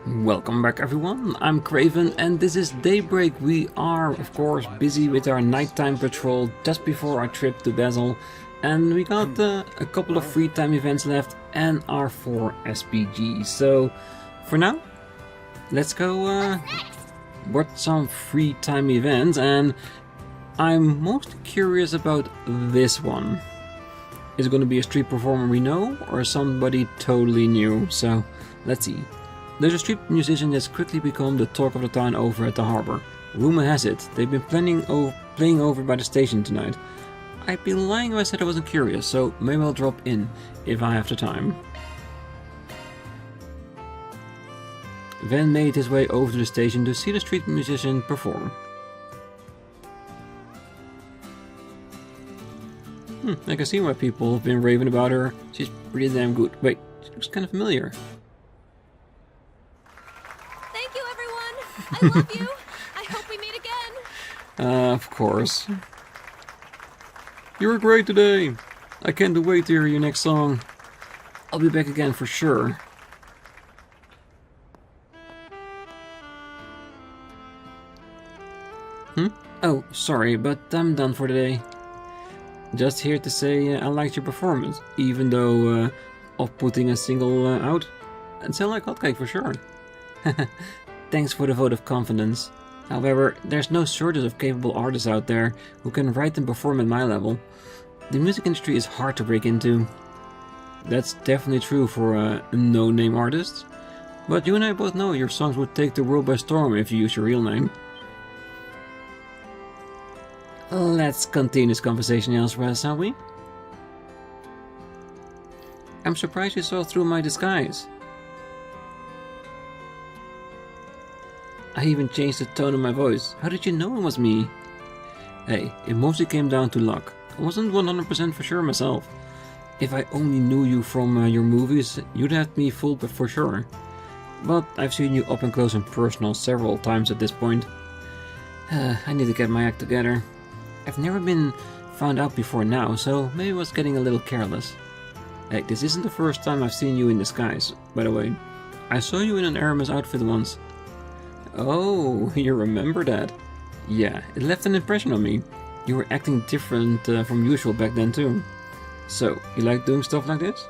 Welcome back everyone, I'm Craven and this is Daybreak. We are of course busy with our nighttime patrol just before our trip to Basel, and we got a couple of free time events left and our 4 SPGs. So for now, let's go watch some free time events, and I'm most curious about this one. Is it going to be a street performer we know or somebody totally new? So let's see. There's a street musician that's quickly become the talk of the town over at the harbor. Rumor has it, they've been playing over by the station tonight. I'd be lying if I said I wasn't curious, so maybe I'll drop in if I have the time. Van made his way over to the station to see the street musician perform. I can see why people have been raving about her. She's pretty damn good. Wait, she looks kind of familiar. I love you. I hope we meet again. Of course. You were great today. I can't wait to hear your next song. I'll be back again for sure. Oh, sorry, but I'm done for today. Just here to say I liked your performance, even though of putting a single out. And sound like hotcake for sure. Thanks for the vote of confidence. However, there's no shortage of capable artists out there who can write and perform at my level. The music industry is hard to break into. That's definitely true for a no-name artist. But you and I both know your songs would take the world by storm if you use your real name. Let's continue this conversation elsewhere, shall we? I'm surprised you saw through my disguise. I even changed the tone of my voice. How did you know it was me? Hey, it mostly came down to luck. I wasn't 100% for sure myself. If I only knew you from your movies, you'd have me fooled for sure. But I've seen you up and close and personal several times at this point. I need to get my act together. I've never been found out before now, so maybe I was getting a little careless. Hey, this isn't the first time I've seen you in disguise, by the way. I saw you in an Aramis outfit once. Oh, you remember that? Yeah, it left an impression on me. You were acting different from usual back then too. So, you like doing stuff like this?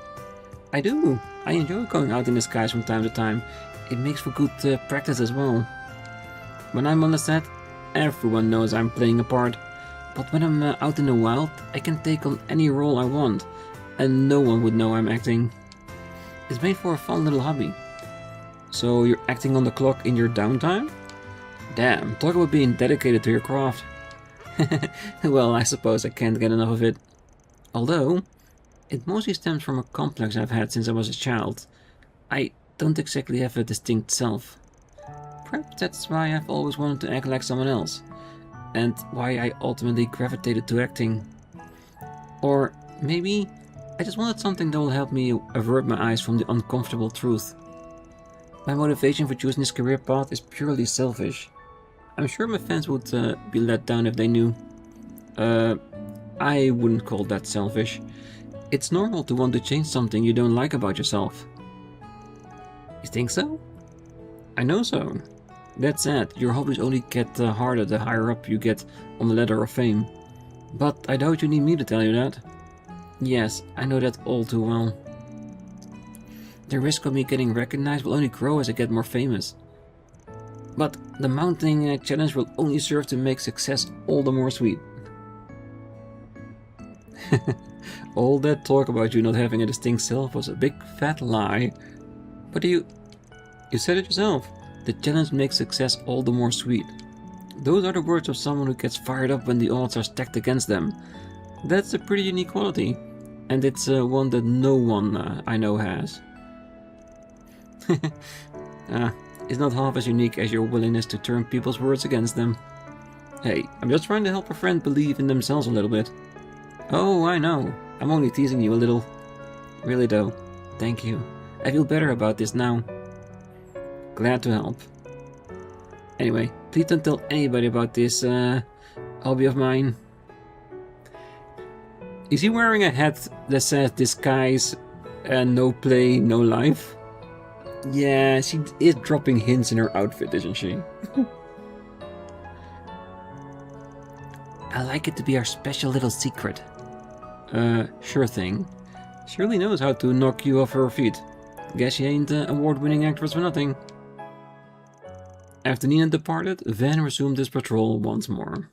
I do. I enjoy going out in disguise from time to time. It makes for good practice as well. When I'm on the set, everyone knows I'm playing a part. But when I'm out in the wild, I can take on any role I want. And no one would know I'm acting. It's made for a fun little hobby. So you're acting on the clock in your downtime? Damn, talk about being dedicated to your craft. Well, I suppose I can't get enough of it. Although, it mostly stems from a complex I've had since I was a child. I don't exactly have a distinct self. Perhaps that's why I've always wanted to act like someone else. And why I ultimately gravitated to acting. Or maybe I just wanted something that will help me avert my eyes from the uncomfortable truth. My motivation for choosing this career path is purely selfish. I'm sure my fans would be let down if they knew. I wouldn't call that selfish. It's normal to want to change something you don't like about yourself. You think so? I know so. That said, your hobbies only get harder the higher up you get on the ladder of fame. But I doubt you need me to tell you that. Yes, I know that all too well. The risk of me getting recognized will only grow as I get more famous. But the mounting challenge will only serve to make success all the more sweet. All that talk about you not having a distinct self was a big fat lie. But you said it yourself. The challenge makes success all the more sweet. Those are the words of someone who gets fired up when the odds are stacked against them. That's a pretty unique quality. And it's one that no one I know has. It's not half as unique as your willingness to turn people's words against them. Hey, I'm just trying to help a friend believe in themselves a little bit. Oh, I know. I'm only teasing you a little. Really though, thank you. I feel better about this now. Glad to help. Anyway, please don't tell anybody about this hobby of mine. Is he wearing a hat that says disguise and no play, no life? Yeah, she is dropping hints in her outfit, isn't she? I like it to be our special little secret. Sure thing. She really knows how to knock you off her feet. Guess she ain't an award-winning actress for nothing. After Nina departed, Van resumed his patrol once more.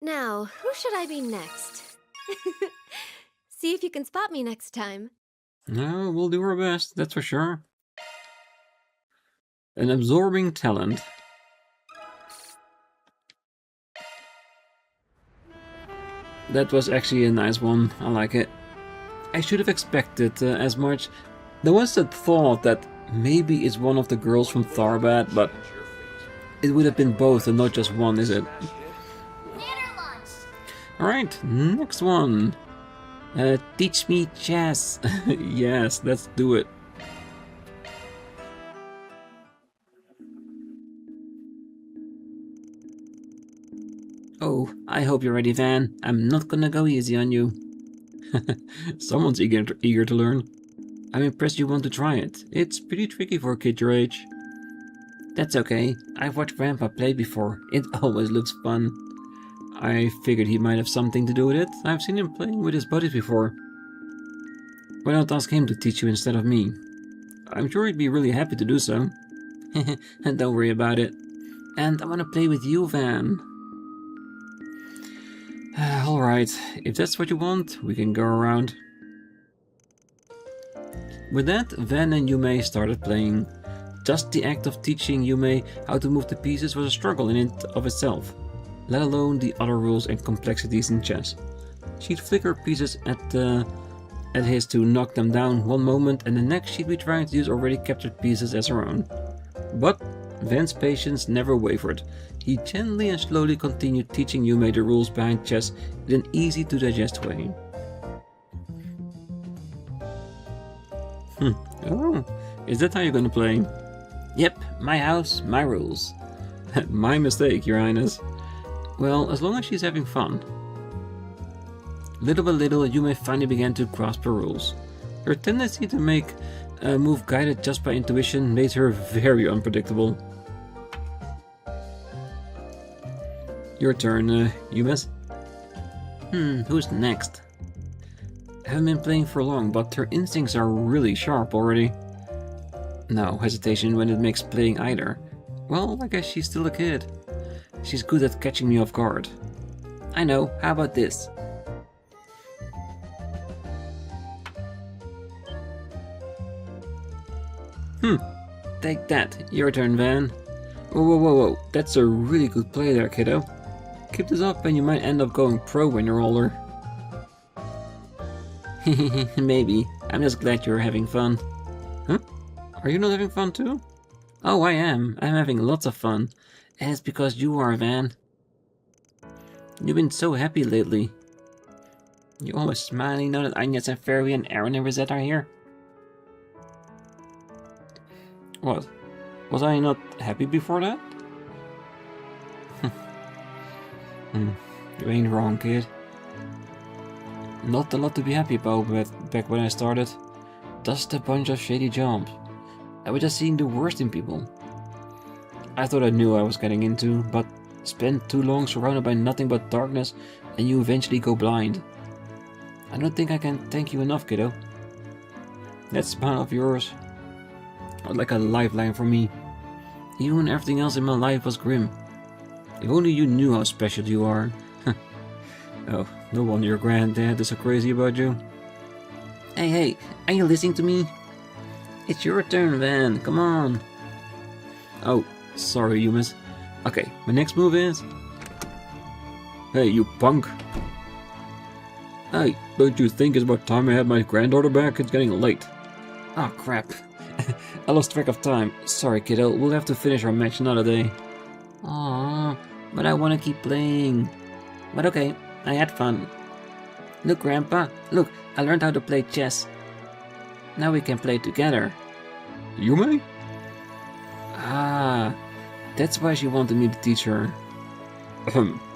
Now, who should I be next? See if you can spot me next time. No, we'll do our best, that's for sure. An absorbing talent. That was actually a nice one, I like it. I should have expected as much. There was that thought that maybe it's one of the girls from Tharbad, but it would have been both and not just one, is it? Alright, next one. Teach me chess. Yes, let's do it. Oh, I hope you're ready, Van. I'm not gonna go easy on you. Someone's eager to learn. I'm impressed you want to try it. It's pretty tricky for a kid your age. That's okay. I've watched Grandpa play before. It always looks fun. I figured he might have something to do with it. I've seen him playing with his buddies before. Why not ask him to teach you instead of me? I'm sure he'd be really happy to do so. And don't worry about it. And I want to play with you, Van. Alright, if that's what you want, we can go around. With that, Van and Yume started playing. Just the act of teaching Yume how to move the pieces was a struggle in and of itself, let alone the other rules and complexities in chess. She'd flicker pieces at his to knock them down one moment, and the next she'd be trying to use already captured pieces as her own. But Van's patience never wavered. He gently and slowly continued teaching Yume the rules behind chess in an easy-to-digest way. Oh, is that how you're gonna play? Yep, my house, my rules. My mistake, Your Highness. Well, as long as she's having fun. Little by little, Yume finally began to grasp her rules. Her tendency to make a move guided just by intuition made her very unpredictable. Your turn, Yume. Who's next? I haven't been playing for long, but her instincts are really sharp already. No hesitation when it makes playing either. Well, I guess she's still a kid. She's good at catching me off guard. I know, how about this? Take that. Your turn, Van. Whoa. That's a really good play there, kiddo. Keep this up and you might end up going pro when you're older. Maybe. I'm just glad you're having fun. Huh? Are you not having fun too? Oh, I am. I'm having lots of fun. And it's because you are, Van. You've been so happy lately. You're always smiling now that Agnes and Fairy and Aaron and Rosette are here. What? Was I not happy before that? You ain't wrong, kid. Not a lot to be happy about back when I started. Just a bunch of shady jobs. I was just seeing the worst in people. I thought I knew what I was getting into, but spent too long surrounded by nothing but darkness and you eventually go blind. I don't think I can thank you enough, kiddo. That smile of yours was like a lifeline for me. Even when everything else in my life was grim. If only you knew how special you are. Oh, no wonder your granddad is so crazy about you. Hey, are you listening to me? It's your turn, Van, come on. Oh, sorry, you miss. Okay, my next move is... Hey, you punk. Hey, don't you think it's about time I had my granddaughter back? It's getting late. Oh, crap. I lost track of time. Sorry, kiddo, we'll have to finish our match another day. Aww, but I want to keep playing. But okay, I had fun. Look, Grandpa, look, I learned how to play chess. Now we can play together. Yume? Ah, that's why she wanted me to teach her.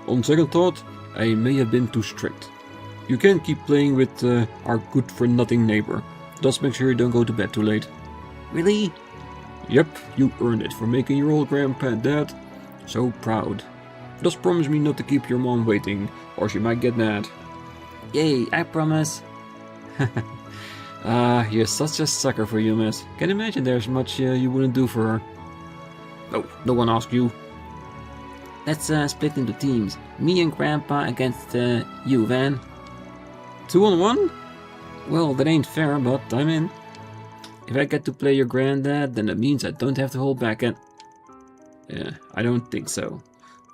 On second thought, I may have been too strict. You can't keep playing with our good-for-nothing neighbor. Just make sure you don't go to bed too late. Really? Yep, you earned it for making your old grandpa dead. So proud. Just promise me not to keep your mom waiting, or she might get mad. Yay, I promise. You're such a sucker for you, miss. Can't imagine there's much you wouldn't do for her. Oh, no one asked you. Let's split into teams. Me and Grandpa against you, Van. 2-on-1? Well, that ain't fair, but I'm in. If I get to play your granddad, then that means I don't have to hold back and... Yeah, I don't think so.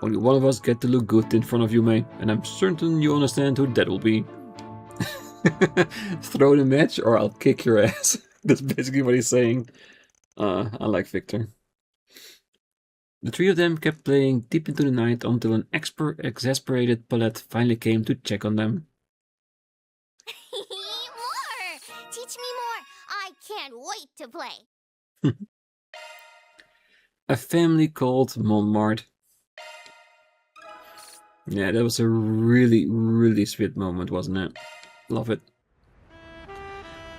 Only one of us get to look good in front of you, mate, and I'm certain you understand who that will be. Throw the match or I'll kick your ass. That's basically what he's saying. I like Victor. The three of them kept playing deep into the night until an exasperated Paulette finally came to check on them. More! Teach me more! I can't wait to play! A family called Montmartre. Yeah, that was a really, really sweet moment, wasn't it? Love it.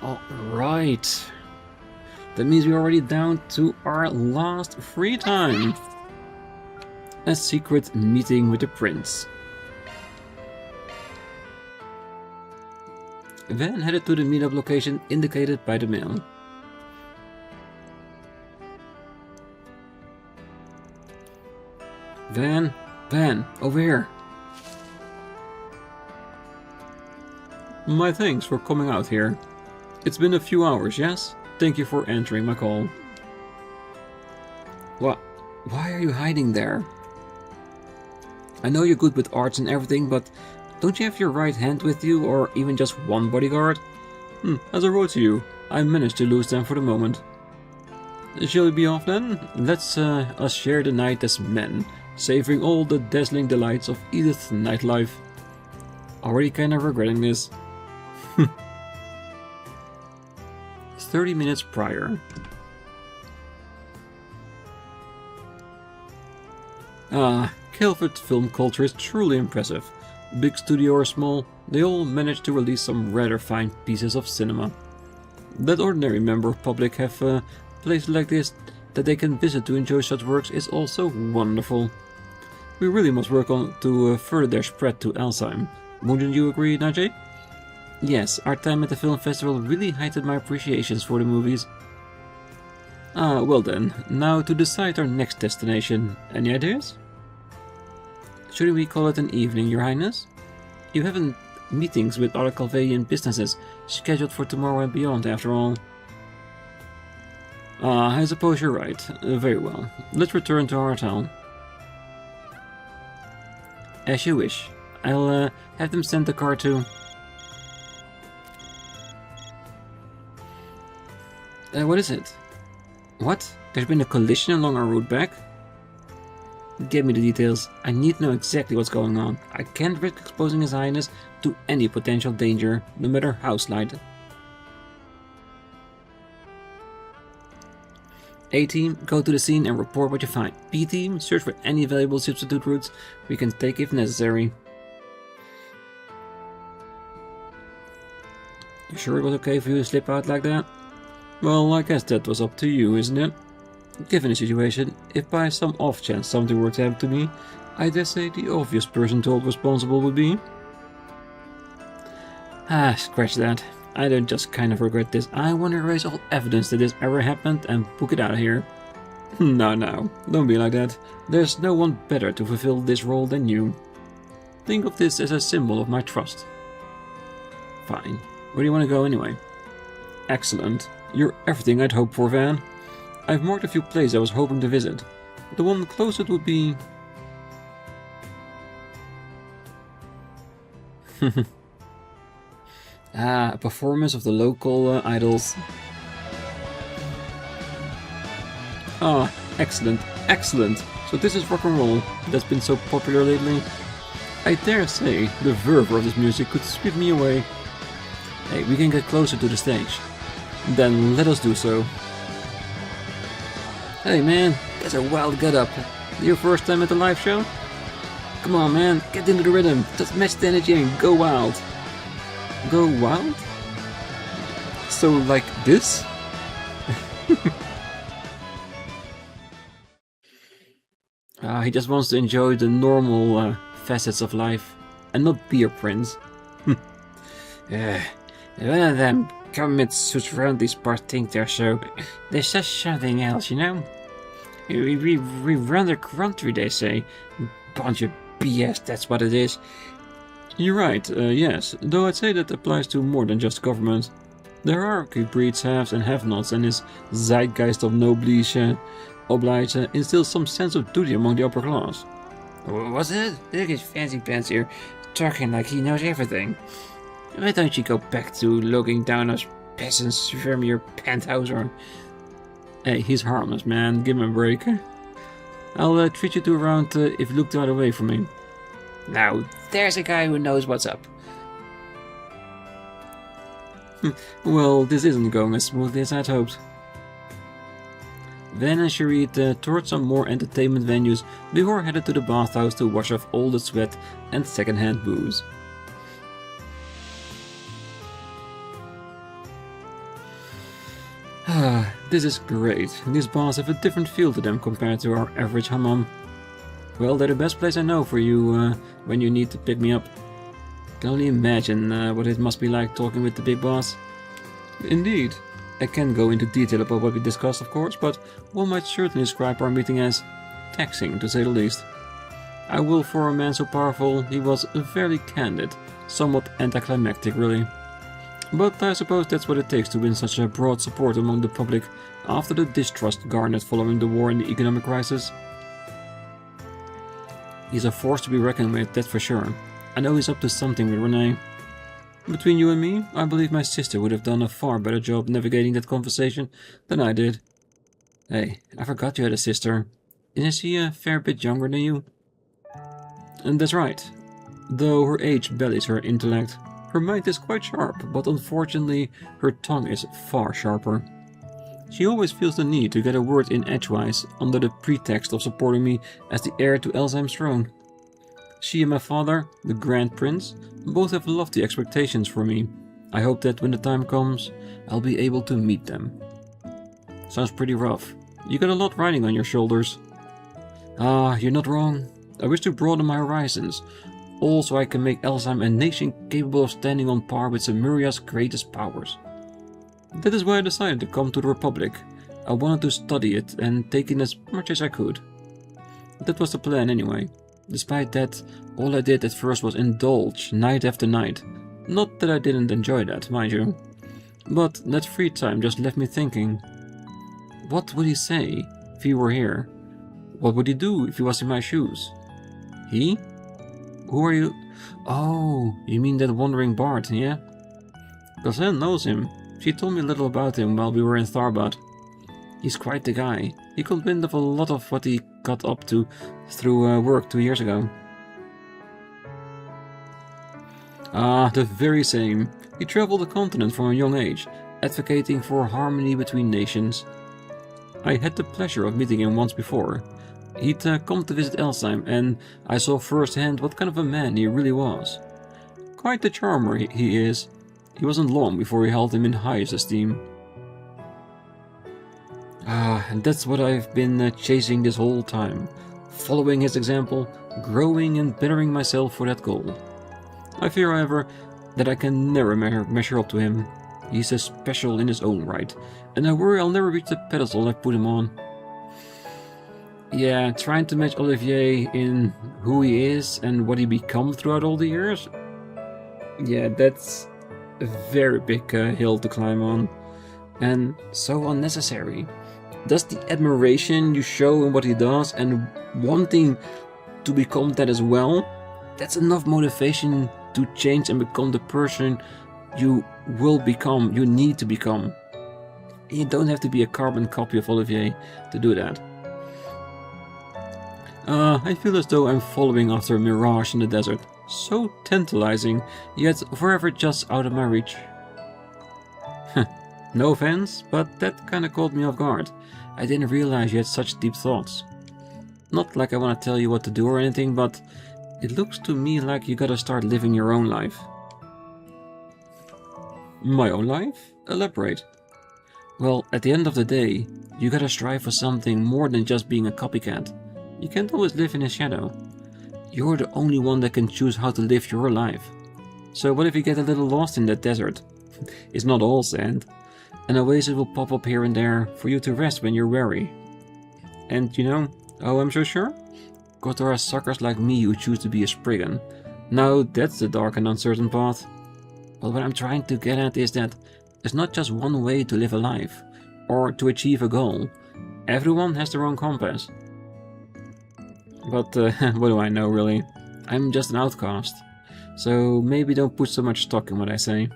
Alright. That means we're already down to our last free time. A secret meeting with the prince. Van headed to the meetup location indicated by the mail. Van, over here. My thanks for coming out here. It's been a few hours, yes? Thank you for answering my call. What? Why are you hiding there? I know you're good with arts and everything, but don't you have your right hand with you, or even just one bodyguard? As I wrote to you, I managed to lose them for the moment. Shall we be off then? Let's us share the night as men, savoring all the dazzling delights of Edith's nightlife. Already kind of regretting this. 30 minutes prior. Calvard film culture is truly impressive. Big studio or small, they all manage to release some rather fine pieces of cinema. That ordinary member of public have a place like this that they can visit to enjoy such works is also wonderful. We really must work on to further their spread to Alzheimer. Wouldn't you agree, Najee? Yes, our time at the film festival really heightened my appreciations for the movies. Well then, now to decide our next destination. Any ideas? Shouldn't we call it an evening, Your Highness? You haven't meetings with other Calvadian businesses scheduled for tomorrow and beyond, after all. I suppose you're right. Very well. Let's return to our town. As you wish. I'll have them send the car to... what is it? What? There's been a collision along our route back? Give me the details. I need to know exactly what's going on. I can't risk exposing His Highness to any potential danger, no matter how slight. A-Team, go to the scene and report what you find. B-Team, search for any valuable substitute routes we can take if necessary. You sure it was okay for you to slip out like that? Well, I guess that was up to you, isn't it? Given the situation, if by some off chance something were to happen to me, I dare say the obvious person to hold responsible would be... Scratch that. I don't just kind of regret this. I want to erase all evidence that this ever happened and book it out of here. No, don't be like that. There's no one better to fulfill this role than you. Think of this as a symbol of my trust. Fine. Where do you want to go anyway? Excellent. You're everything I'd hoped for, Van. I've marked a few places I was hoping to visit. The one closest would be... a performance of the local idols. Excellent. So this is rock and roll that's been so popular lately. I dare say the fervor of this music could sweep me away. Hey, we can get closer to the stage. Then let us do so. Hey man, that's a wild get up. Your first time at the live show? Come on man, get into the rhythm. Just match the energy and go wild. Go wild? So like this? He just wants to enjoy the normal facets of life and not be a prince. One of them comments who surround these parts think they're so... There's just something else, you know? We run the country, they say. Bunch of BS, that's what it is. You're right, yes. Though I'd say that applies to more than just government. There are breeds haves and have-nots, and his zeitgeist of noblesse oblige instills some sense of duty among the upper class. What's it? Look at his fancy pants here, talking like he knows everything. Why don't you go back to looking down us peasants from your penthouse or... Hey, he's harmless, man. Give him a break. I'll treat you to a round if you look the other way from me. Now, there's a guy who knows what's up. Well, this isn't going as smoothly as I'd hoped. Then and Cherie toured some more entertainment venues before headed to the bathhouse to wash off all the sweat and second-hand booze. This is great. These bars have a different feel to them compared to our average hammam. Well, they're the best place I know for you when you need to pick me up. Can only imagine what it must be like talking with the big boss. Indeed. I can't go into detail about what we discussed, of course, but one might certainly describe our meeting as taxing, to say the least. I will, for a man so powerful, he was very candid, somewhat anticlimactic, really. But I suppose that's what it takes to win such a broad support among the public after the distrust garnered following the war and the economic crisis. He's a force to be reckoned with, that's for sure. I know he's up to something with Renee. Between you and me, I believe my sister would have done a far better job navigating that conversation than I did. Hey, I forgot you had a sister. Isn't she a fair bit younger than you? And that's right. Though her age belies her intellect. Her mind is quite sharp, but unfortunately her tongue is far sharper. She always feels the need to get a word in edgewise under the pretext of supporting me as the heir to Elsheim's throne. She and my father, the Grand Prince, both have lofty expectations for me. I hope that when the time comes, I'll be able to meet them. Sounds pretty rough. You got a lot riding on your shoulders. You're not wrong. I wish to broaden my horizons. Also, I can make Elsheim a nation capable of standing on par with Semuria's greatest powers. That is why I decided to come to the Republic. I wanted to study it and take in as much as I could. That was the plan anyway. Despite that, all I did at first was indulge night after night. Not that I didn't enjoy that, mind you. But that free time just left me thinking. What would he say if he were here? What would he do if he was in my shoes? He? Who are you? Oh, you mean that wandering bard, yeah? Gazelle knows him. She told me a little about him while we were in Tharbad. He's quite the guy. He got wind of a lot of what he got up to through work 2 years ago. The very same. He traveled the continent from a young age, advocating for harmony between nations. I had the pleasure of meeting him once before. He'd come to visit Elsheim, and I saw firsthand what kind of a man he really was. Quite the charmer he is. He wasn't long before he held him in highest esteem. And that's what I've been chasing this whole time. Following his example, growing and bettering myself for that goal. I fear, however, that I can never measure up to him. He's special in his own right, and I worry I'll never reach the pedestal I put him on. Yeah, trying to match Olivier in who he is and what he become throughout all the years? Yeah, that's a very big hill to climb on. And so unnecessary. Does the admiration you show in what he does and wanting to become that as well, that's enough motivation to change and become the person you will become, you need to become. You don't have to be a carbon copy of Olivier to do that. I feel as though I'm following after a mirage in the desert. So tantalizing, yet forever just out of my reach. No offense, but that kinda caught me off guard. I didn't realize you had such deep thoughts. Not like I want to tell you what to do or anything, but it looks to me like you gotta start living your own life. My own life? Elaborate. Well, at the end of the day, you gotta strive for something more than just being a copycat. You can't always live in his shadow. You're the only one that can choose how to live your life. So what if you get a little lost in that desert? It's not all sand. An oasis will pop up here and there for you to rest when you're weary. And you know, oh, I'm so sure? Because there are suckers like me who choose to be a spriggan. Now that's the dark and uncertain path. But what I'm trying to get at is that there's not just one way to live a life, or to achieve a goal. Everyone has their own compass. But what do I know really? I'm just an outcast. So maybe don't put so much stock in what I say.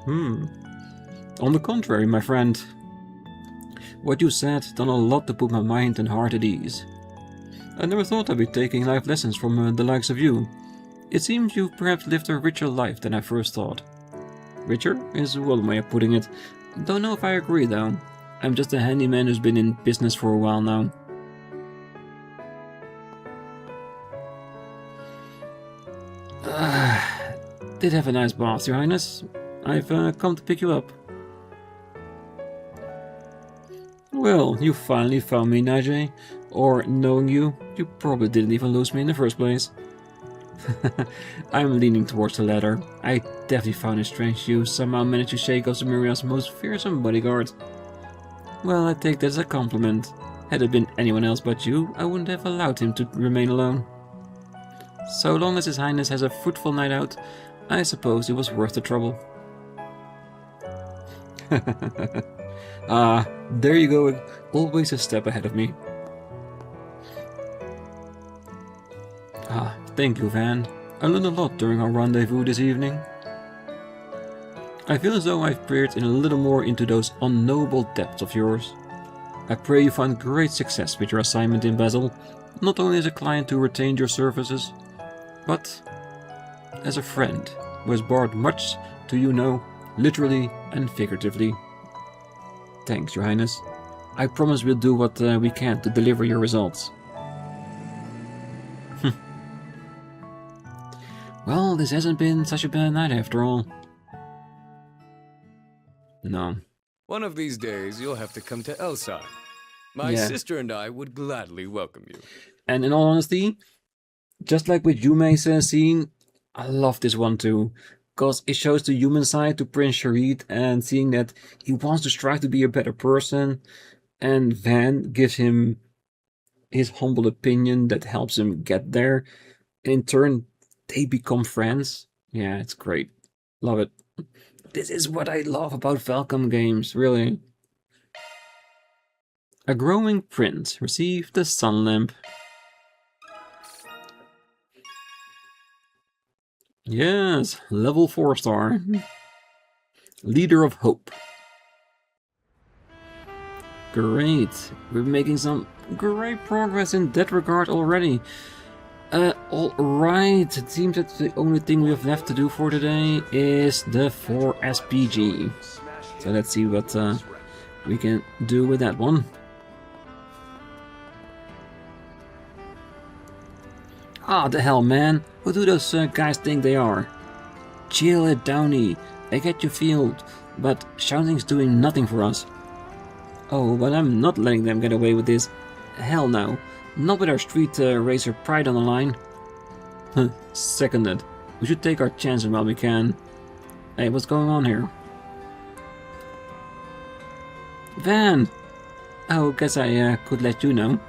On the contrary, my friend. What you said done a lot to put my mind and heart at ease. I never thought I'd be taking life lessons from the likes of you. It seems you've perhaps lived a richer life than I first thought. Richer is one way of putting it. Don't know if I agree though. I'm just a handyman who's been in business for a while now. Did have a nice bath, Your Highness. I've come to pick you up. Well, you finally found me, Nigel. Or, knowing you, you probably didn't even lose me in the first place. I'm leaning towards the latter. I definitely found it strange you somehow managed to shake off Samiria's most fearsome bodyguard. Well, I take that as a compliment. Had it been anyone else but you, I wouldn't have allowed him to remain alone. So long as His Highness has a fruitful night out, I suppose it was worth the trouble. There you go, always a step ahead of me. Thank you, Van. I learned a lot during our rendezvous this evening. I feel as though I've peered in a little more into those unknowable depths of yours. I pray you find great success with your assignment in Basel, not only as a client who retained your services, but as a friend who has brought much to you know, literally and figuratively. Thanks, Your Highness. I promise we'll do what we can to deliver your results. Well, this hasn't been such a bad night after all. No. One of these days, you'll have to come to Elside. My sister and I would gladly welcome you. And in all honesty, just like with Yumei's scene, I love this one too. Because it shows the human side to Prince Sharid and seeing that he wants to strive to be a better person. And Van gives him his humble opinion that helps him get there. And in turn, they become friends. Yeah, it's great. Love it. This is what I love about Falcom games, really. A growing prince received the sun lamp. Yes, level 4-star. Leader of Hope. Great. We're making some great progress in that regard already. Alright, it seems that the only thing we have left to do for today is the 4 SPG. So let's see what we can do with that one. Ah, the hell, man. Who do those guys think they are? Chill it, Downey. I get your field, but shouting's doing nothing for us. Oh, but I'm not letting them get away with this. Hell no. Not with our street racer pride on the line. Seconded. We should take our chances while we can. Hey, what's going on here? Van! Oh, guess I could let you know.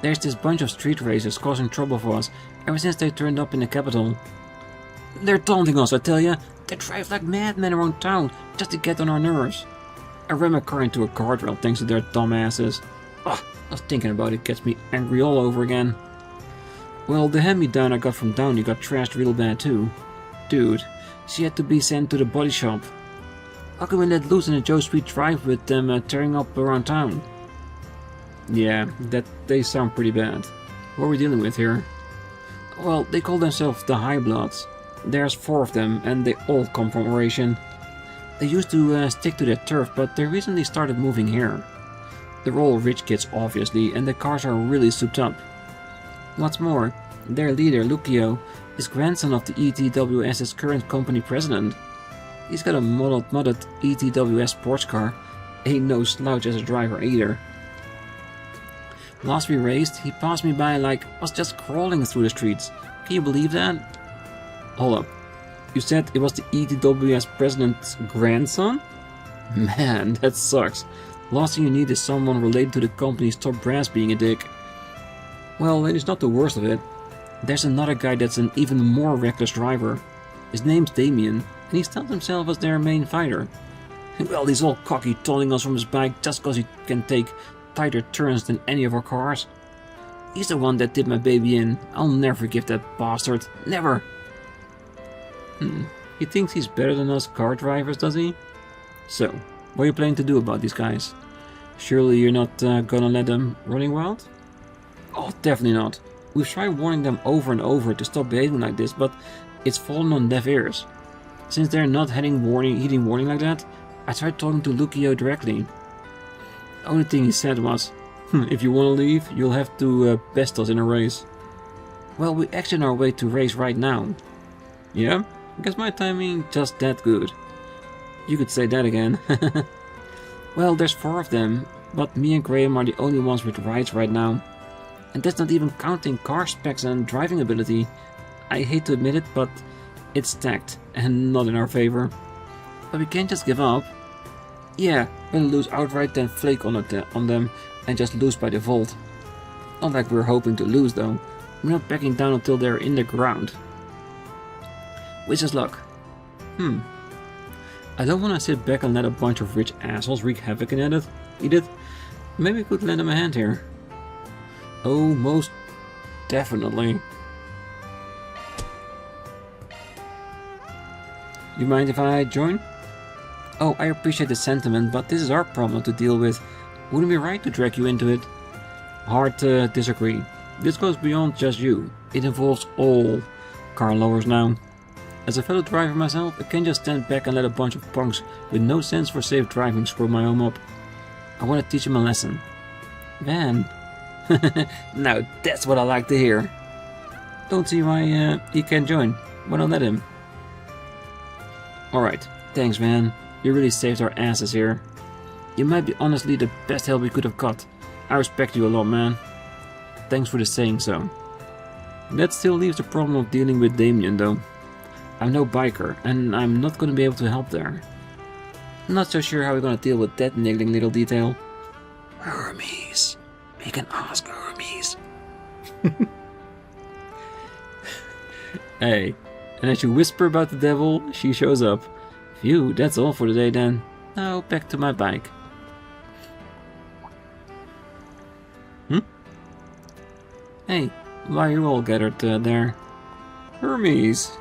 There's this bunch of street racers causing trouble for us ever since they turned up in the capital. They're taunting us, I tell ya. They drive like madmen around town just to get on our nerves. I ran my car into a guardrail thanks to their dumbasses. Ugh, just thinking about it gets me angry all over again. Well, the hand-me-down I got from Downey got trashed real bad too. Dude, she had to be sent to the body shop. How can we let loose in a Joe Street drive with them tearing up around town? Yeah, they sound pretty bad. What are we dealing with here? Well, they call themselves the High Bloods. There's 4 of them, and they all come from Oration. They used to stick to their turf, but they recently started moving here. They're all rich kids, obviously, and the cars are really souped up. What's more, their leader, Lucio, is grandson of the ETWS's current company president. He's got a modded ETWS sports car. Ain't no slouch as a driver either. Last we raced, he passed me by like I was just crawling through the streets. Can you believe that? Hold up. You said it was the ETWS president's grandson? Man, that sucks. Last thing you need is someone related to the company's top brass being a dick. Well, it's not the worst of it. There's another guy that's an even more reckless driver. His name's Damien, and he styles himself as their main fighter. Well, he's all cocky, taunting us from his bike just because he can take tighter turns than any of our cars. He's the one that did my baby in. I'll never forgive that bastard. Never! He thinks he's better than us car drivers, does he? So, what are you planning to do about these guys? Surely you're not gonna let them running wild? Oh, definitely not. We've tried warning them over and over to stop behaving like this, but it's fallen on deaf ears. Since they're not heeding warning like that, I tried talking to Lucio directly. The only thing he said was, if you want to leave, you'll have to best us in a race. Well, we're actually on our way to race right now. Yeah? I guess my timing just that good. You could say that again. Well, there's 4 of them, but me and Graham are the only ones with rides right now. And that's not even counting car specs and driving ability. I hate to admit it, but it's stacked and not in our favor. But we can't just give up. Yeah, better lose outright than flake on them and just lose by default. Not like we're hoping to lose though. We're not backing down until they're in the ground. Wish us luck. I don't want to sit back and let a bunch of rich assholes wreak havoc in Edith. Maybe we could lend them a hand here. Oh, most definitely. You mind if I join? Oh, I appreciate the sentiment, but this is our problem to deal with. Wouldn't it be right to drag you into it? Hard to disagree. This goes beyond just you. It involves all car lovers now. As a fellow driver myself, I can't just stand back and let a bunch of punks with no sense for safe driving screw my home up. I want to teach him a lesson. Van. Now that's what I like to hear. Don't see why he can't join. Why not let him? Alright, thanks man. You really saved our asses here. You might be honestly the best help we could have got. I respect you a lot, man. Thanks for the saying so. That still leaves the problem of dealing with Damien though. I'm no biker, and I'm not going to be able to help there. I'm not so sure how we're going to deal with that niggling little detail. Hermes. We can ask Hermes. Hey, and as you whisper about the devil, she shows up. Phew, that's all for today then. Now back to my bike. Hey, why are you all gathered there? Hermes.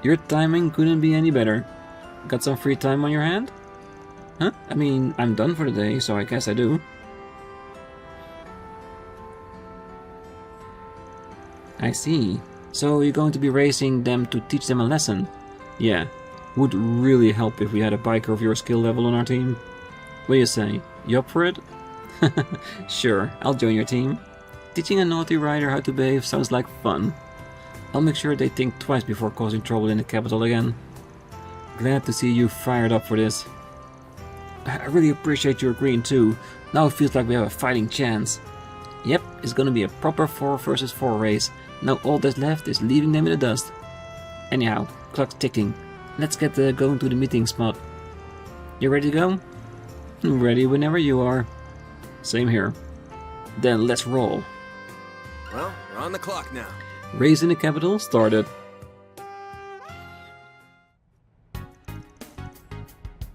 Your timing couldn't be any better. Got some free time on your hand? Huh? I mean, I'm done for the day, so I guess I do. I see. So you're going to be racing them to teach them a lesson? Yeah. Would really help if we had a biker of your skill level on our team. What do you say? You up for it? Sure, I'll join your team. Teaching a naughty rider how to behave sounds like fun. I'll make sure they think twice before causing trouble in the capital again. Glad to see you fired up for this. I really appreciate you agreeing too. Now it feels like we have a fighting chance. Yep, it's gonna be a proper 4 versus 4 race. Now all that's left is leaving them in the dust. Anyhow, clock's ticking. Let's get going to the meeting spot. You ready to go? Ready whenever you are. Same here. Then let's roll. Well, we're on the clock now. Race in the capital started.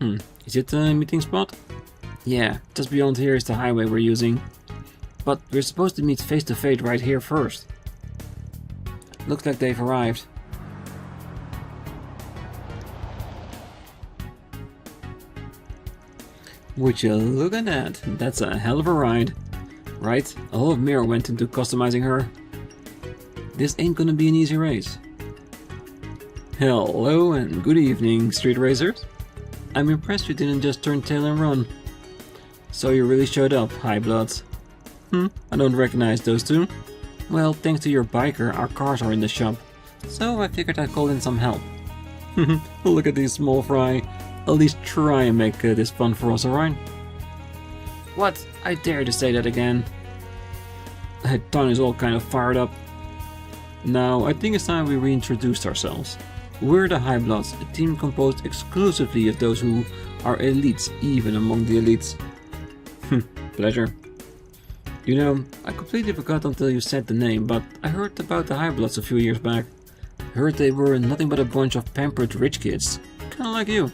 Is it the meeting spot? Yeah, just beyond here is the highway we're using. But we're supposed to meet face to face right here first. Looks like they've arrived. Would you look at that? That's a hell of a ride. Right? A lot of mirror went into customizing her. This ain't gonna be an easy race. Hello and good evening, street racers. I'm impressed you didn't just turn tail and run. So you really showed up, high bloods. I don't recognize those two. Well, thanks to your biker, our cars are in the shop. So I figured I'd call in some help. Look at these small fry. At least try and make this fun for us, alright? What? I dare to say that again. Ton is all kind of fired up. Now, I think it's time we reintroduced ourselves. We're the High Bloods, a team composed exclusively of those who are elites, even among the elites. Pleasure. You know, I completely forgot until you said the name, but I heard about the High Bloods a few years back. Heard they were nothing but a bunch of pampered rich kids. Kinda like you.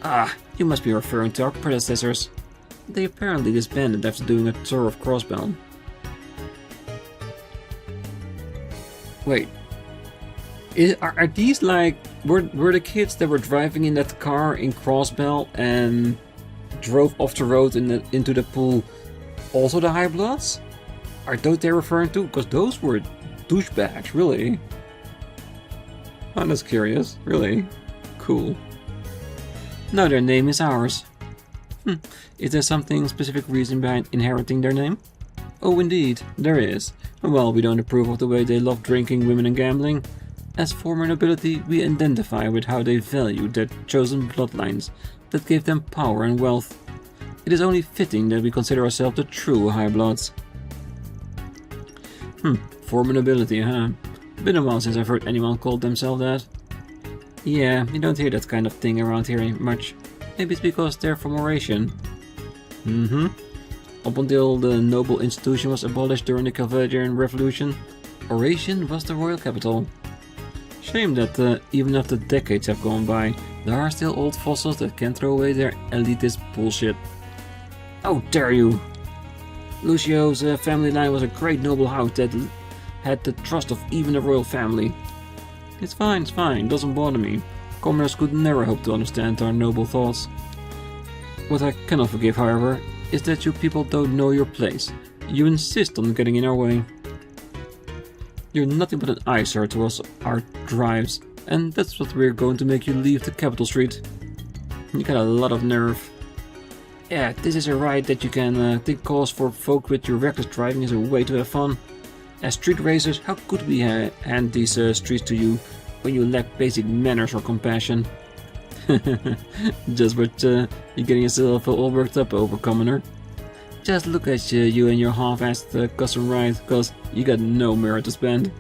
Ah, you must be referring to our predecessors. They apparently disbanded after doing a tour of Crossbell. Wait. Are these like... Were the kids that were driving in that car in Crossbell and drove off the road into the pool also the High Bloods? Are those they're referring to? Because those were douchebags, really. I'm just curious, really. Cool. Now their name is ours. Is there something specific reason behind inheriting their name? Oh indeed, there is. Well, we don't approve of the way they love drinking, women and gambling. As former nobility, we identify with how they value their chosen bloodlines that gave them power and wealth. It is only fitting that we consider ourselves the true High Bloods. Former nobility, huh? Been a while since I've heard anyone call themselves that. Yeah, you don't hear that kind of thing around here much. Maybe it's because they're from Oration. Up until the noble institution was abolished during the Calvarian Revolution, Oration was the royal capital. Shame that even after decades have gone by, there are still old fossils that can't throw away their elitist bullshit. How dare you! Lucio's family line was a great noble house that had the trust of even the royal family. It's fine, doesn't bother me. Commoners could never hope to understand our noble thoughts. What I cannot forgive, however, is that you people don't know your place. You insist on getting in our way. You're nothing but an eyesore to us, our drives, and that's what we're going to make you leave the capital street. You got a lot of nerve. Yeah, this is a ride that you can take calls for folk with your reckless driving as a way to have fun. As street racers, how could we hand these streets to you when you lack basic manners or compassion? Just what you're getting yourself all worked up over, commoner. Just look at you and your half-assed custom ride, cause you got no merit to spend.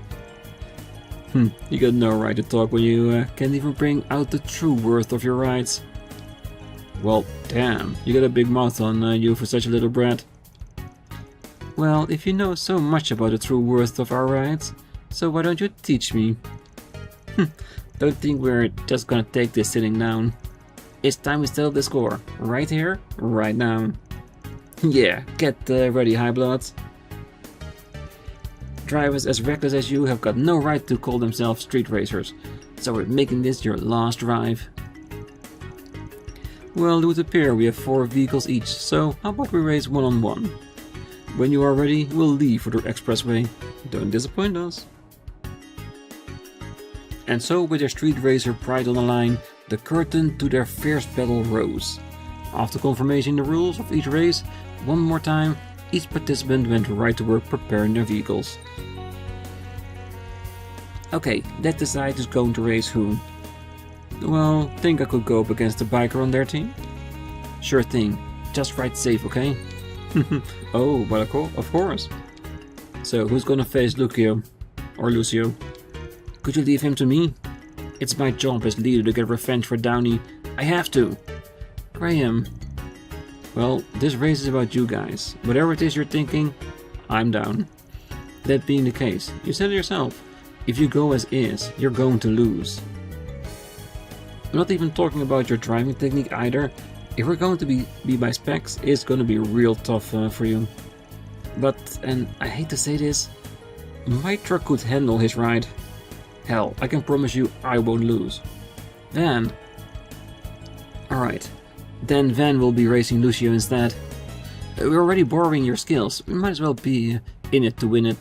You got no right to talk when you can't even bring out the true worth of your rides. Well, damn, you got a big mouth on you for such a little brat. Well, if you know so much about the true worth of our rides, so why don't you teach me? Don't think we're just gonna take this sitting down. It's time we settle the score, right here, right now. Yeah, get ready, High Bloods. Drivers as reckless as you have got no right to call themselves street racers, so we're making this your last drive. Well, it would appear we have 4 vehicles each, so how about we race one-on-one? When you are ready, we'll leave for the expressway. Don't disappoint us. And so, with their street racer pride on the line, the curtain to their fierce battle rose. After confirming the rules of each race, one more time, each participant went right to work preparing their vehicles. Okay, let's decide who's going to race who. Well, think I could go up against the biker on their team? Sure thing, just ride safe, okay? Oh, but of course. So, who's gonna face Lucio? Or Lucio? Could you leave him to me? It's my job as leader to get revenge for Downey. I have to. Graham. Well, this race is about you guys. Whatever it is you're thinking, I'm down. That being the case, you said it yourself. If you go as is, you're going to lose. I'm not even talking about your driving technique either. If we're going to be by specs, it's going to be real tough for you. But, and I hate to say this, my truck could handle his ride. Hell, I can promise you I won't lose. Van. Alright, then Van will be racing Lucio instead. We're already borrowing your skills, we might as well be in it to win it.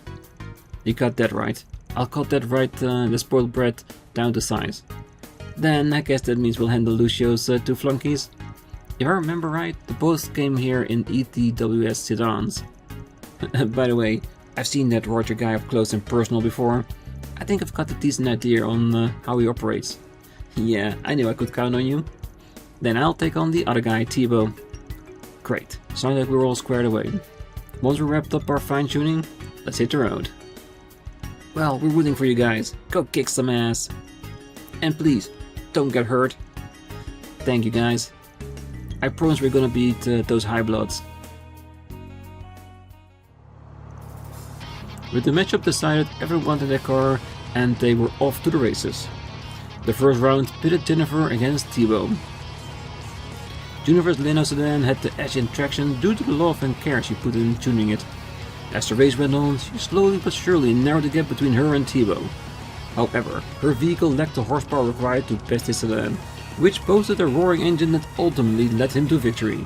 You got that right. I'll cut that right, the spoiled brat, down to size. Then I guess that means we'll handle Lucio's 2 flunkies. If I remember right, the both came here in ETWS sedans. By the way, I've seen that Roger guy up close and personal before. I think I've got a decent idea on how he operates. Yeah, I knew I could count on you. Then I'll take on the other guy, Thibaut. Great, sounds like we're all squared away. Once we wrapped up our fine-tuning, let's hit the road. Well, we're rooting for you guys. Go kick some ass. And please, don't get hurt. Thank you guys. I promise we're gonna beat those high bloods. With the matchup decided, everyone in their car and they were off to the races. The first round pitted Jennifer against T-Bone. Jennifer's Leno sedan had the edge in traction due to the love and care she put in tuning it. As the race went on, she slowly but surely narrowed the gap between her and T-Bone. However, her vehicle lacked the horsepower required to pass the sedan, which boasted a roaring engine that ultimately led him to victory.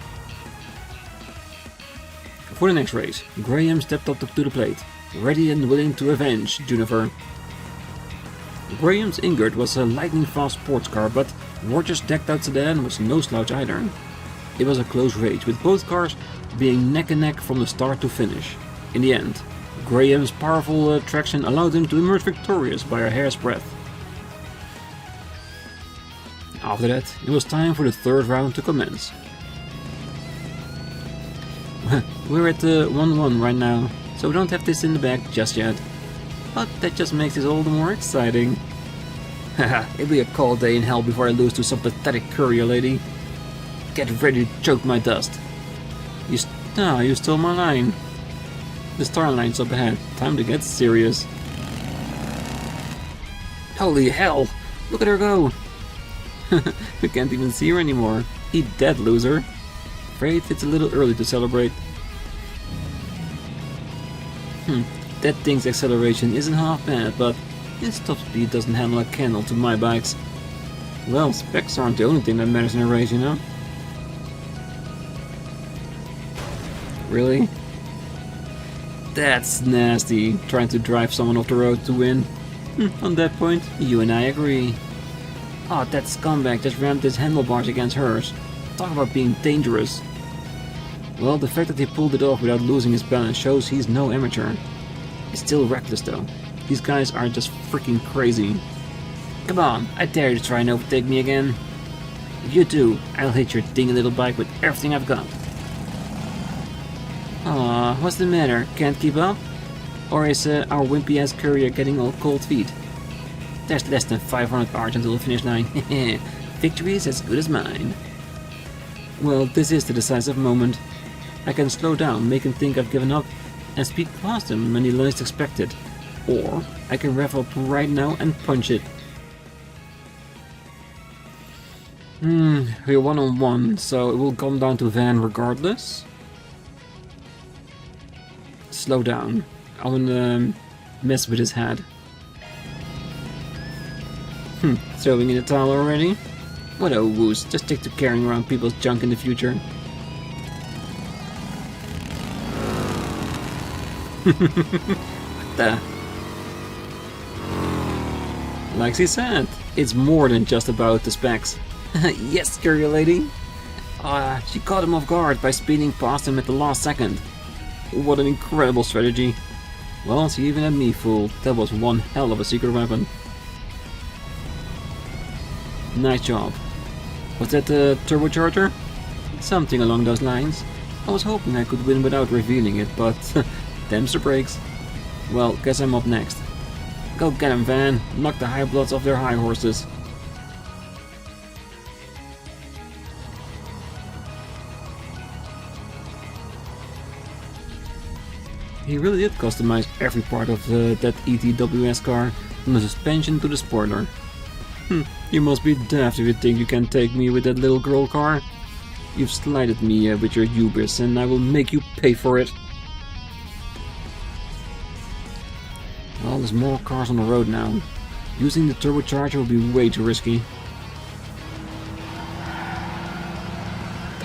For the next race, Graham stepped up to the plate, ready and willing to avenge Jennifer. Graham's Ingrid was a lightning-fast sports car, but Roger's decked-out sedan was no slouch either. It was a close race, with both cars being neck and neck from the start to finish. In the end, Graham's powerful traction allowed him to emerge victorious by a hair's breadth. After that, it was time for the third round to commence. We're at 1-1 right now, so we don't have this in the bag just yet. But that just makes it all the more exciting. Haha, it'll be a cold day in hell before I lose to some pathetic courier lady. Get ready to choke my dust. You stole my line. The star line's up ahead. Time to get serious. Holy hell! Look at her go! We can't even see her anymore. Eat that, loser. Afraid it's a little early to celebrate. That thing's acceleration isn't half bad, but its top speed doesn't handle a candle to my bikes. Well, specs aren't the only thing that matters in a race, you know? Really? That's nasty, trying to drive someone off the road to win. On that point, you and I agree. Oh, that scumbag just rammed his handlebars against hers. Talk about being dangerous. Well, the fact that he pulled it off without losing his balance shows he's no amateur. It's still reckless though. These guys are just freaking crazy. Come on, I dare you to try and overtake me again. If you do, I'll hit your dingy little bike with everything I've got. Aw, what's the matter? Can't keep up? Or is our wimpy ass courier getting all cold feet? There's less than 500 R's until the finish line. Victory is as good as mine. Well, this is the decisive moment. I can slow down, make him think I've given up, and speed past him when he least expects it. Or I can rev up right now and punch it. We're 1-on-1, so it will come down to Van regardless. Slow down. I wanna mess with his head. Throwing in the towel already? What a woos, just stick to carrying around people's junk in the future. What the? Like she said, it's more than just about the specs. Yes, courier lady. She caught him off guard by speeding past him at the last second. What an incredible strategy. Well, she even had me fooled. That was one hell of a secret weapon. Nice job. Was that the turbocharger? Something along those lines. I was hoping I could win without revealing it, but them's the brakes. Well, guess I'm up next. Go get 'em, Van. Knock the high bloods off their high horses. He really did customize every part of that ETWS car, from the suspension to the spoiler. You must be daft if you think you can take me with that little girl car. You've slighted me with your hubris, and I will make you pay for it. Well, there's more cars on the road now. Using the turbocharger will be way too risky.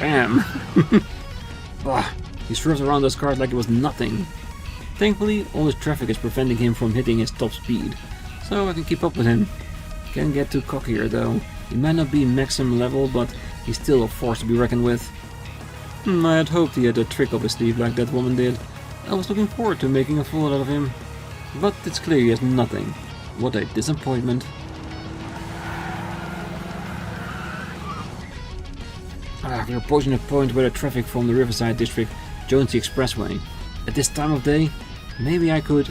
Damn! He swerves around those cars like it was nothing. Thankfully, all his traffic is preventing him from hitting his top speed, so I can keep up with him. Can't get too cocky here though. He might not be maximum level, but he's still a force to be reckoned with. I had hoped he had a trick up his sleeve like that woman did. I was looking forward to making a fool out of him. But it's clear he has nothing. What a disappointment. We're approaching a point where the traffic from the Riverside District joins the expressway. At this time of day, maybe I could...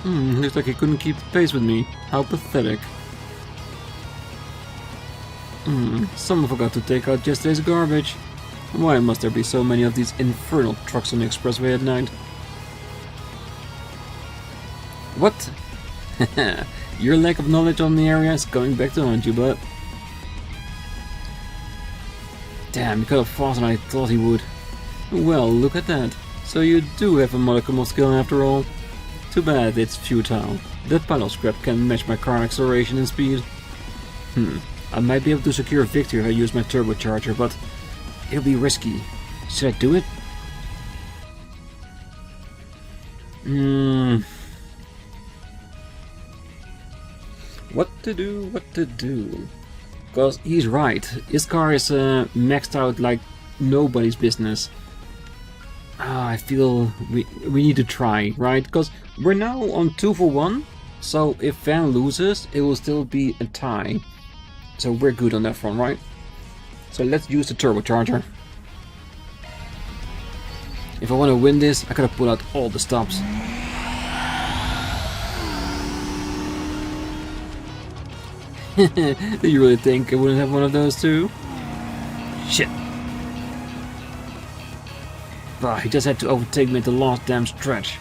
Looks like he couldn't keep pace with me. How pathetic. Someone forgot to take out yesterday's garbage. Why must there be so many of these infernal trucks on the expressway at night? What? Your lack of knowledge on the area is going back to haunt you, but... Damn, he cut off faster than I thought he would. Well, look at that. So you do have a modicum of skill after all. Too bad it's futile. That pile of scrap can match my car acceleration and speed. I might be able to secure victory if I use my turbocharger, but it'll be risky. Should I do it? What to do? Because he's right. His car is maxed out like nobody's business. I feel we need to try, right? Because we're now on 2 for 1, so if Van loses, it will still be a tie. So we're good on that front, right? So let's use the turbocharger. If I want to win this, I gotta pull out all the stops. Do you really think I wouldn't have one of those too? Shit. Ah, he just had to overtake me at the last damn stretch.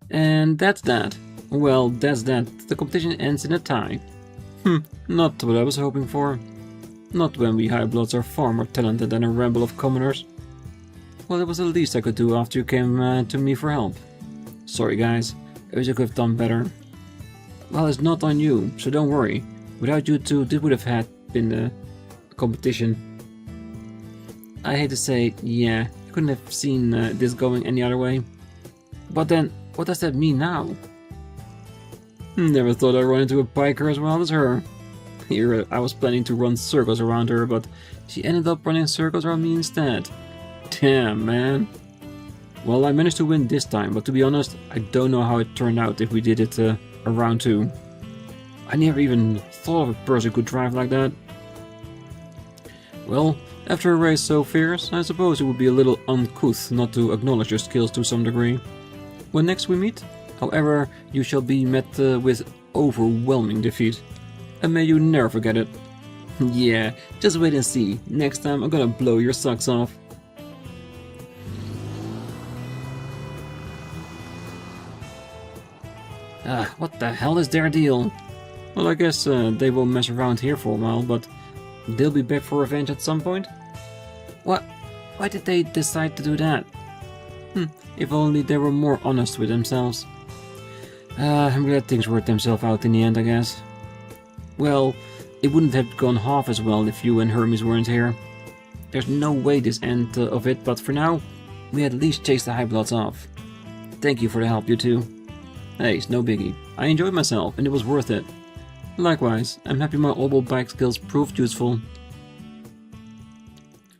And that's that. Well, that's that. The competition ends in a tie. Not what I was hoping for. Not when we Highbloods are far more talented than a rabble of commoners. Well, it was the least I could do after you came to me for help. Sorry guys, I wish I could have done better. Well, it's not on you, so don't worry. Without you two, this would have been the competition. I hate to say, yeah, I couldn't have seen this going any other way. But then, what does that mean now? Never thought I'd run into a biker as well as her. Here, I was planning to run circles around her, but she ended up running circles around me instead. Damn, man. Well, I managed to win this time, but to be honest, I don't know how it turned out if we did it a round 2. I never even thought of a person could drive like that. Well, after a race so fierce, I suppose it would be a little uncouth not to acknowledge your skills to some degree. When next we meet, however, you shall be met with overwhelming defeat. And may you never forget it. Yeah, just wait and see. Next time I'm gonna blow your socks off. What the hell is their deal? Well, I guess they will mess around here for a while, but they'll be back for revenge at some point? What? Why did they decide to do that? If only they were more honest with themselves. I'm glad things worked themselves out in the end, I guess. Well, it wouldn't have gone half as well if you and Hermes weren't here. There's no way this end of it, but for now, we at least chased the Highbloods off. Thank you for the help, you two. Hey, it's no biggie. I enjoyed myself, and it was worth it. Likewise, I'm happy my oboe bike skills proved useful.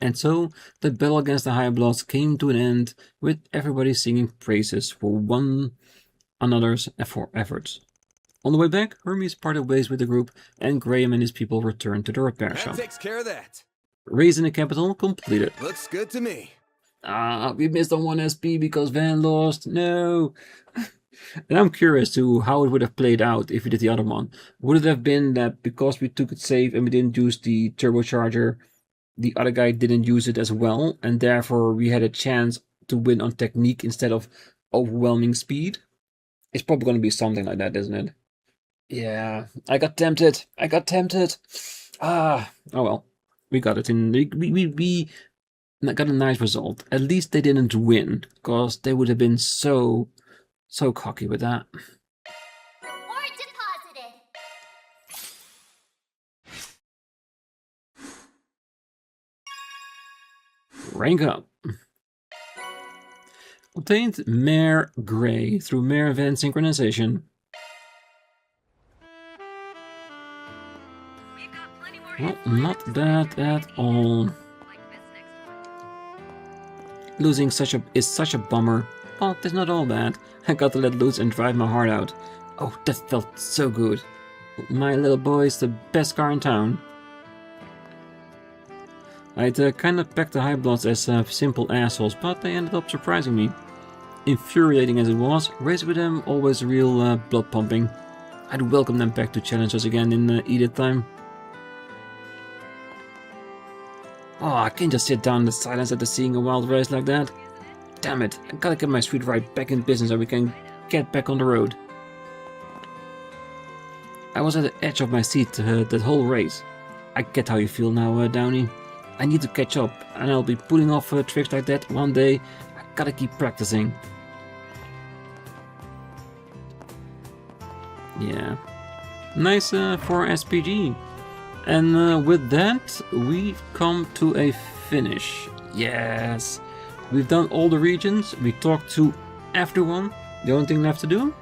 And so, the battle against the Highbloods came to an end, with everybody singing praises for one another's efforts. On the way back, Hermes parted ways with the group, and Graham and his people returned to the repair shop. That takes care of that. Raising the capital completed. Looks good to me. We missed on 1 SP because Van lost. No. And I'm curious to how it would have played out if we did the other one. Would it have been that because we took it safe and we didn't use the turbocharger, the other guy didn't use it as well, and therefore we had a chance to win on technique instead of overwhelming speed? It's probably going to be something like that, isn't it? Yeah, I got tempted. Oh well, we got it in. We got a nice result. At least they didn't win, because they would have been so cocky with that. Reward deposited. Rank up. Obtained Mare Grey through Mare Event Synchronization. Well, not bad at all. Losing is such a bummer. But it's not all bad. I got to let loose and drive my heart out. Oh, that felt so good. My little boy is the best car in town. I'd kind of pegged the High Bloods as simple assholes, but they ended up surprising me. Infuriating as it was, racing with them always real blood pumping. I'd welcome them back to challenge us again in Edith time. Oh, I can't just sit down in the silence after seeing a wild race like that. Damn it, I gotta get my sweet ride back in business so we can get back on the road. I was at the edge of my seat that whole race. I get how you feel now, Downey. I need to catch up, and I'll be pulling off tricks like that one day. I gotta keep practicing. Yeah. Nice for SPG. And with that, we've come to a finish. Yes. We've done all the regions. We talked to everyone. The only thing left to do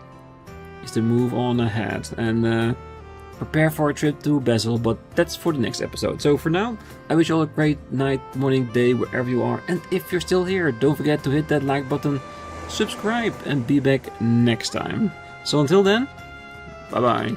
is to move on ahead and prepare for a trip to Basel, but that's for the next episode. So for now, I wish you all a great night, morning, day, wherever you are. And if you're still here, don't forget to hit that like button, subscribe, and be back next time. So until then, bye-bye.